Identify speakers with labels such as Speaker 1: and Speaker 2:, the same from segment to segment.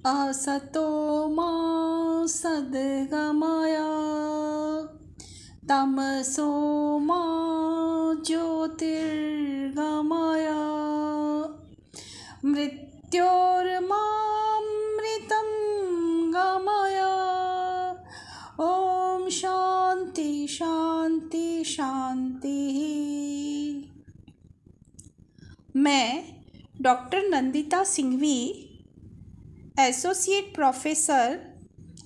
Speaker 1: असतो मा सद्गमय तमसो मा ज्योतिर्गमय मृत्योर्मामृतं गमय। ओम शांति शांति शांति। मैं doctor Nandita Singhvi, associate professor,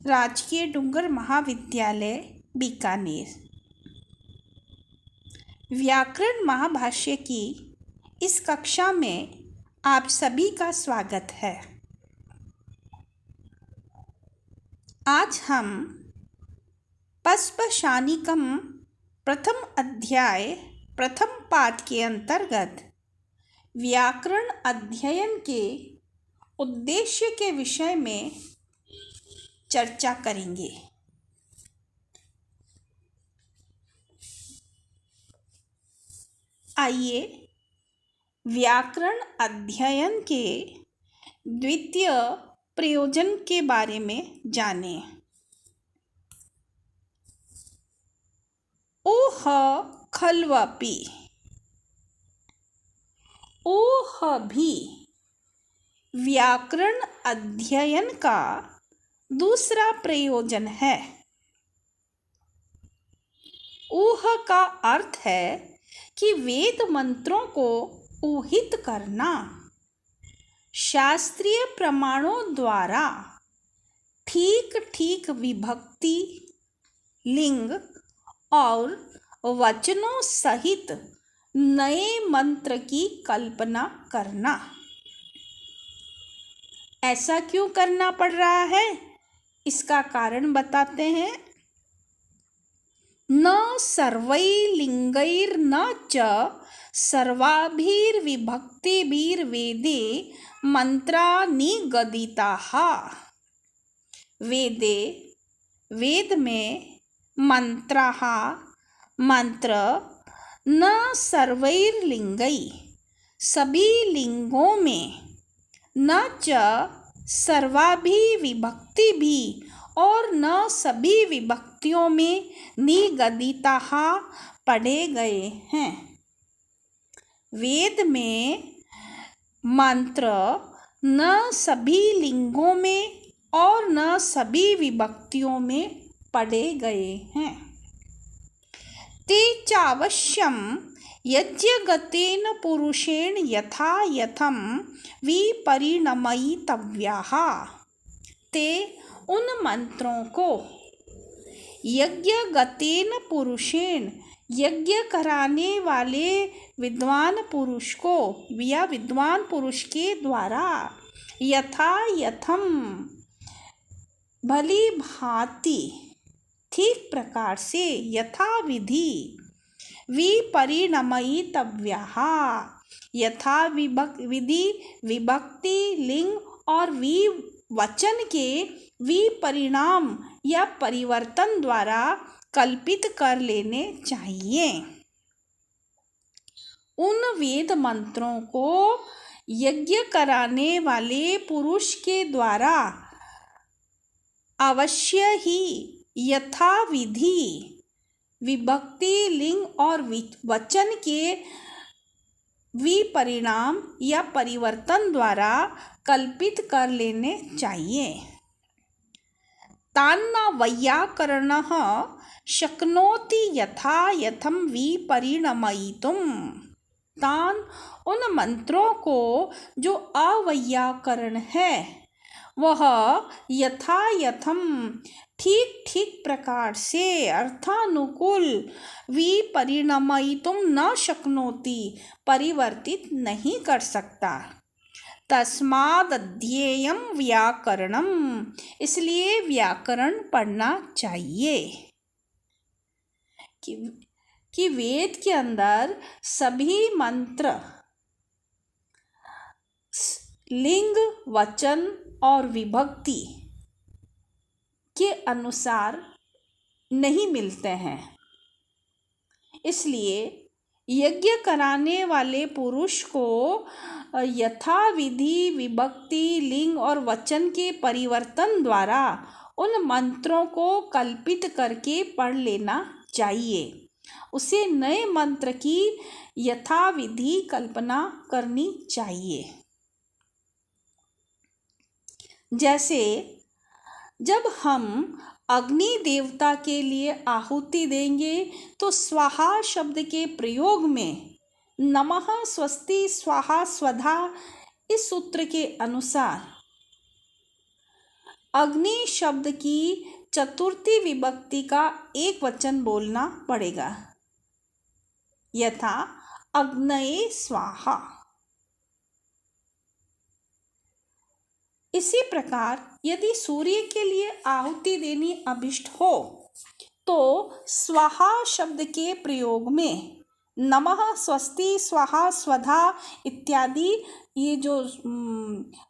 Speaker 1: राजकीय डूंगर महाविद्यालय बीकानेर, व्याकरण महाभाष्य की इस कक्षा में आप सभी का स्वागत है। आज हम पस्पशानिकम प्रथम अध्याय प्रथम पाठ के अंतर्गत व्याकरण अध्ययन के उद्देश्य के विषय में चर्चा करेंगे। आइए व्याकरण अध्ययन के द्वितीय प्रयोजन के बारे में जानें। ओह खल्वपि, ओह भी व्याकरण अध्ययन का दूसरा प्रयोजन है। ऊह का अर्थ है कि वेद मंत्रों को ऊहित करना, शास्त्रीय प्रमाणों द्वारा ठीक ठीक विभक्ति, लिंग और वचनों सहित नए मंत्र की कल्पना करना। ऐसा क्यों करना पड़ रहा है, इसका कारण बताते हैं। न सर्वैर्लिङ्गैर्न च सर्वाभिर्विभक्तिभिर्वेदे मंत्रा निगदिताः। वेदे, वेद में मंत्राः, मंत्र न सर्वैर्लिङ्गै सभी लिंगों में, न च सर्वाभिर्विभक्तिभिः और न सभी विभक्तियों में निगदिताः पढ़े गए हैं। वेद में मंत्र न सभी लिंगों में और न सभी विभक्तियों में पढ़े गए हैं। ते चावश्यं यज्ञगतेन पुरुषेण यथा यथं विपरिणमयितव्याः। ते उन मंत्रों को यज्ञगतेन पुरुषेण यज्ञ कराने वाले विद्वान पुरुष को या विद्वान पुरुष के द्वारा यथा यथम भली भांति ठीक प्रकार से यथा विधि विपरिणमयितव्याः यथा विधि विभक्ति, लिंग और वचन के विपरिणाम या परिवर्तन द्वारा कल्पित कर लेने चाहिए। उन वेद मंत्रों को यज्ञ कराने वाले पुरुष के द्वारा अवश्य ही यथा विधि विभक्ति, लिंग और वचन के विपरिणाम या परिवर्तन द्वारा कल्पित कर लेने चाहिए। तान्न वैयाकरणः शक्नोति यथा यथं विपरिणमयितुम्। तान उन मंत्रों को जो अवैयाकरण है वह यथा यथम ठीक ठीक प्रकार से अर्थानुकूल विपरिणमयितुम न शक्नोति परिवर्तित नहीं कर सकता। तस्मादध्येयं व्याकरणम, इसलिए व्याकरण पढ़ना चाहिए। कि वेद के अंदर सभी मंत्र लिंग, वचन और विभक्ति के अनुसार नहीं मिलते हैं। इसलिए यज्ञ कराने वाले पुरुष को यथाविधि विभक्ति, लिंग और वचन के परिवर्तन द्वारा उन मंत्रों को कल्पित करके पढ़ लेना चाहिए। उसे नए मंत्र की यथाविधि कल्पना करनी चाहिए। जैसे जब हम अग्नि देवता के लिए आहुति देंगे तो स्वाहा शब्द के प्रयोग में नमः स्वस्ति स्वाहा स्वधा इस सूत्र के अनुसार अग्नि शब्द की चतुर्थी विभक्ति का एक वचन बोलना पड़ेगा, यथा अग्नये स्वाहा। इसी प्रकार यदि सूर्य के लिए आहुति देनी अभिष्ट हो तो स्वाहा शब्द के प्रयोग में नमः स्वस्ति स्वाहा स्वधा इत्यादि ये जो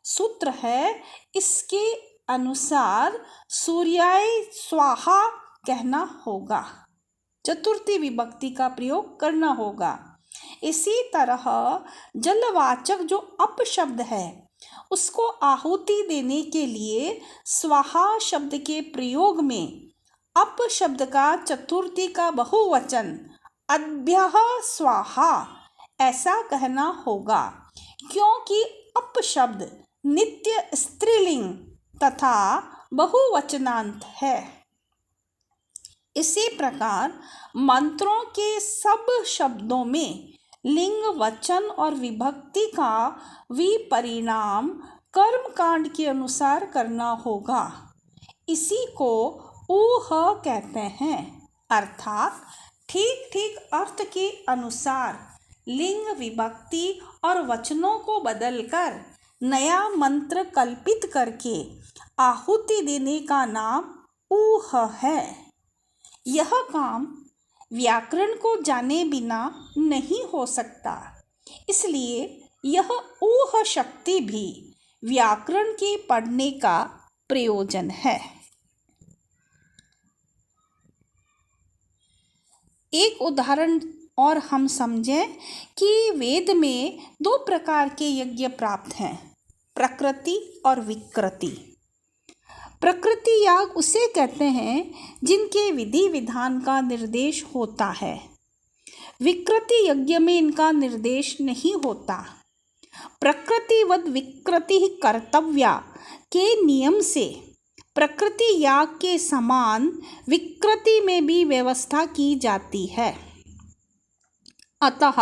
Speaker 1: सूत्र है इसके अनुसार सूर्याय स्वाहा कहना होगा, चतुर्थी विभक्ति का प्रयोग करना होगा। इसी तरह जलवाचक जो अप शब्द है उसको आहुति देने के लिए स्वाहा शब्द के प्रयोग में अप शब्द का चतुर्थी का बहुवचन अद्भ्यः स्वाहा ऐसा कहना होगा, क्योंकि अप शब्द नित्य स्त्रीलिंग तथा बहुवचनांत है। इसी प्रकार मंत्रों के सब शब्दों में लिंग, वचन और विभक्ति का विपरिणाम कर्मकांड के अनुसार करना होगा। इसी को ऊह कहते हैं, अर्थात ठीक ठीक अर्थ के अनुसार लिंग, विभक्ति और वचनों को बदलकर नया मंत्र कल्पित करके आहुति देने का नाम ऊह है। यह काम व्याकरण को जाने बिना नहीं हो सकता, इसलिए यह ऊह शक्ति भी व्याकरण के पढ़ने का प्रयोजन है। एक उदाहरण और हम समझें कि वेद में दो प्रकार के यज्ञ प्राप्त हैं, प्रकृति और विकृति। प्रकृति याग उसे कहते हैं जिनके विधि विधान का निर्देश होता है। विकृति यज्ञ में इनका निर्देश नहीं होता। प्रकृतिवद विकृति कर्तव्या के नियम से प्रकृति याग के समान विकृति में भी व्यवस्था की जाती है। अतः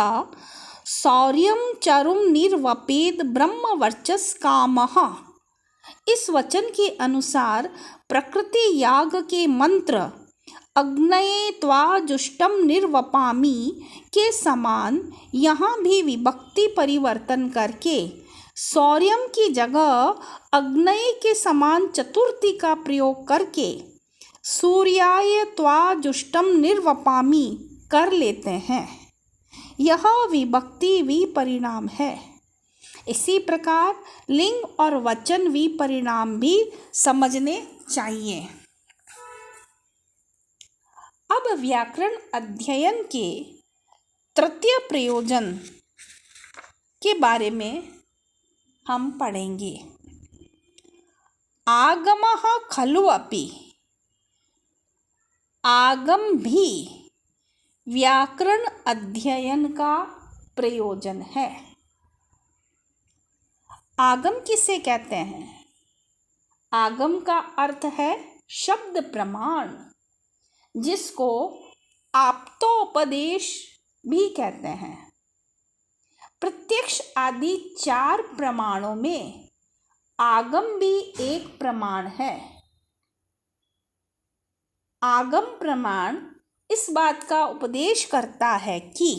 Speaker 1: शौर्यं चरुम निर्वपेद ब्रह्म वर्चस कामः इस वचन के अनुसार प्रकृति याग के मंत्र अग्नये त्वा जुष्टम निर्वपामि के समान यहाँ भी विभक्ति परिवर्तन करके शौर्यम की जगह अग्नये के समान चतुर्थी का प्रयोग करके सूर्याय त्वा जुष्टम निर्वपामि कर लेते हैं। यह विभक्ति विपरिणाम है। इसी प्रकार लिंग और वचन विपरिणाम भी समझने चाहिए। अब व्याकरण अध्ययन के तृतीय प्रयोजन के बारे में हम पढ़ेंगे। आगमः खलु अपि, आगम भी व्याकरण अध्ययन का प्रयोजन है। आगम किसे कहते हैं? आगम का अर्थ है शब्द प्रमाण, जिसको आप्तोपदेश भी कहते हैं। प्रत्यक्ष आदि 4 प्रमाणों में आगम भी एक प्रमाण है। आगम प्रमाण इस बात का उपदेश करता है कि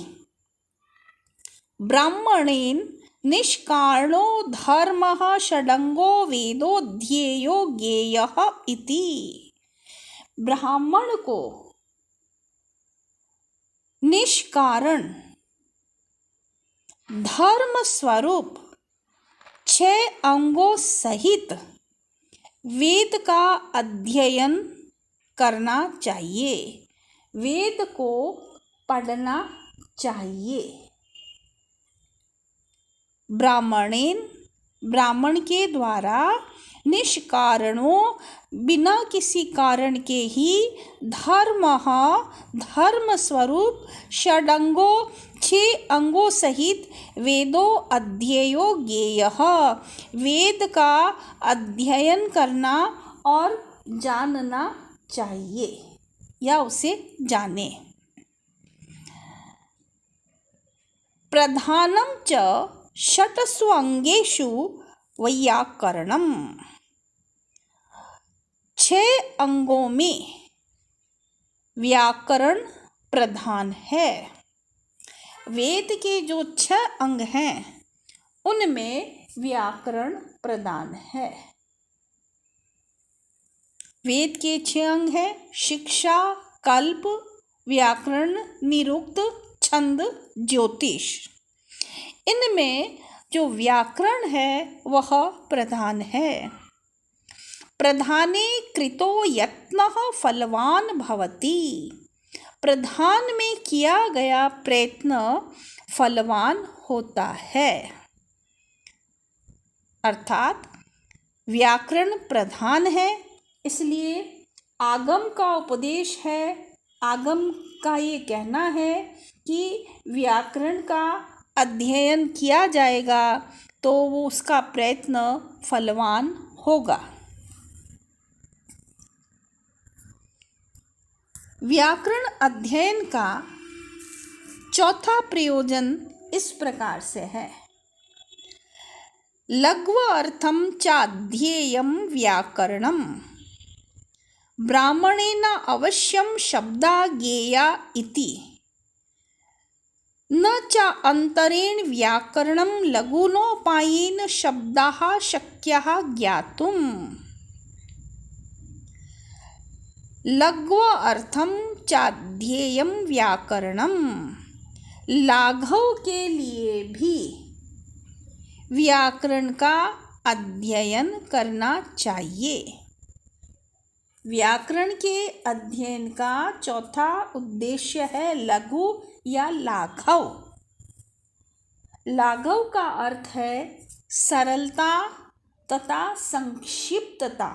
Speaker 1: ब्राह्मणेन निष्कारणो धर्मः षडंगो वेदो ध्येयो ज्ञेयः इति। ब्राह्मण को निष्कारण धर्म स्वरूप 6 अंगों सहित वेद का अध्ययन करना चाहिए। वेद को पढ़ना चाहिए। ब्राह्मण के द्वारा निष्कारणो बिना किसी कारण के ही धर्म स्वरूप षडंगों 6 अंगों सहित वेदो अध्ययो ज्ञेयः, वेद का अध्ययन करना और जानना चाहिए या उसे जाने। प्रधानम च षट्सु अंगेषु वैयाकरणम, 6 अंगों में व्याकरण प्रधान है। वेद के जो 6 अंग हैं उनमें व्याकरण प्रधान है। वेद के 6 अंग हैं शिक्षा, कल्प, व्याकरण, निरुक्त, छंद, ज्योतिष। इनमें जो व्याकरण है वह प्रधान है। प्रधाने कृतो यत्नः फलवान भवति, प्रधान में किया गया प्रयत्न फलवान होता है। अर्थात व्याकरण प्रधान है, इसलिए आगम का उपदेश है। आगम का ये कहना है कि व्याकरण का अध्ययन किया जाएगा तो वो उसका प्रयत्न फलवान होगा। व्याकरण अध्ययन का चौथा प्रयोजन इस प्रकार से है। लघ्व अर्थम चाध्येयम व्याकरणम, ब्राह्मणेन अवश्यम शब्दा ज्ञेया इति, न च अंतरेण व्याकरणं लघुनोपायेन शब्दाः शक्याः ज्ञातुम्। लघ्व अर्थम चाध्येयम व्याकरणम, लाघव के लिए भी व्याकरण का अध्ययन करना चाहिए। व्याकरण के अध्ययन का चौथा उद्देश्य है लघु या लाघव। लाघव का अर्थ है सरलता तथा संक्षिप्तता।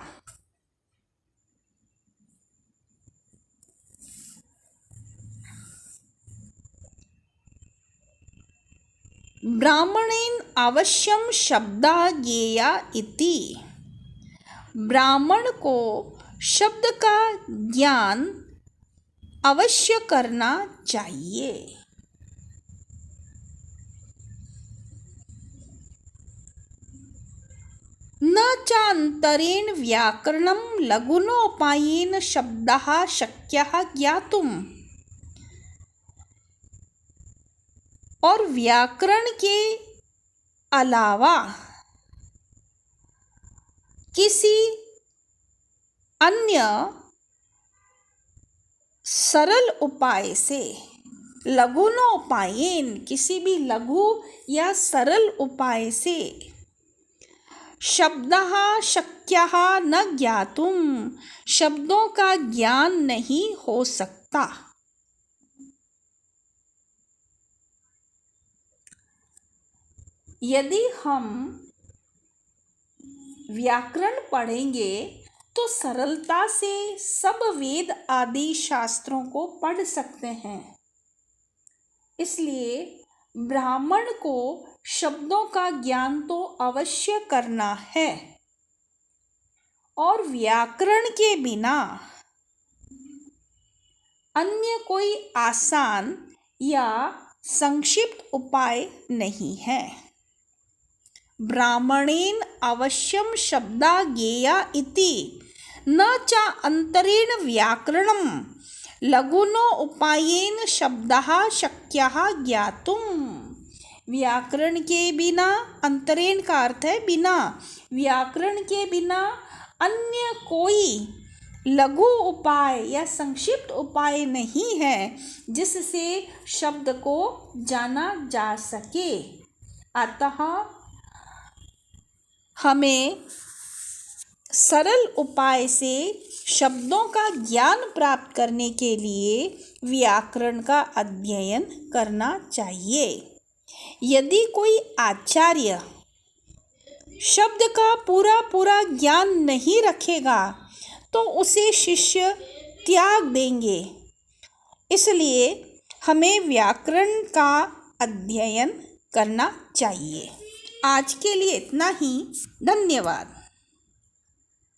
Speaker 1: ब्राह्मणेन अवश्यम शब्दा ज्ञेया इति, ब्राह्मण को शब्द का ज्ञान अवश्य करना चाहिए। न चान्तरेण व्याकरणं लघुनोपायेन शब्दाः शक्याः ज्ञातुम्, और व्याकरण के अलावा किसी अन्य सरल उपाय से, लघुनोपायेन किसी भी लघु या सरल उपाय से, शब्दाः शक्याः न ज्ञातुम, शब्दों का ज्ञान नहीं हो सकता। यदि हम व्याकरण पढ़ेंगे तो सरलता से सब वेद आदि शास्त्रों को पढ़ सकते हैं। इसलिए ब्राह्मण को शब्दों का ज्ञान तो अवश्य करना है, और व्याकरण के बिना अन्य कोई आसान या संक्षिप्त उपाय नहीं है। ब्राह्मणेन अवश्यम शब्दा ज्ञेया इति, न च अंतरेण व्याकरणं लघुनो उपायेन शब्दाः शक्याः ज्ञातुम्। व्याकरण के बिना, अंतरेण का अर्थ है बिना, व्याकरण के बिना अन्य कोई लघु उपाय या संक्षिप्त उपाय नहीं है जिससे शब्द को जाना जा सके। अतः हमें सरल उपाय से शब्दों का ज्ञान प्राप्त करने के लिए व्याकरण का अध्ययन करना चाहिए। यदि कोई आचार्य शब्द का पूरा ज्ञान नहीं रखेगा तो उसे शिष्य त्याग देंगे। इसलिए हमें व्याकरण का अध्ययन करना चाहिए। आज के लिए इतना ही। धन्यवाद।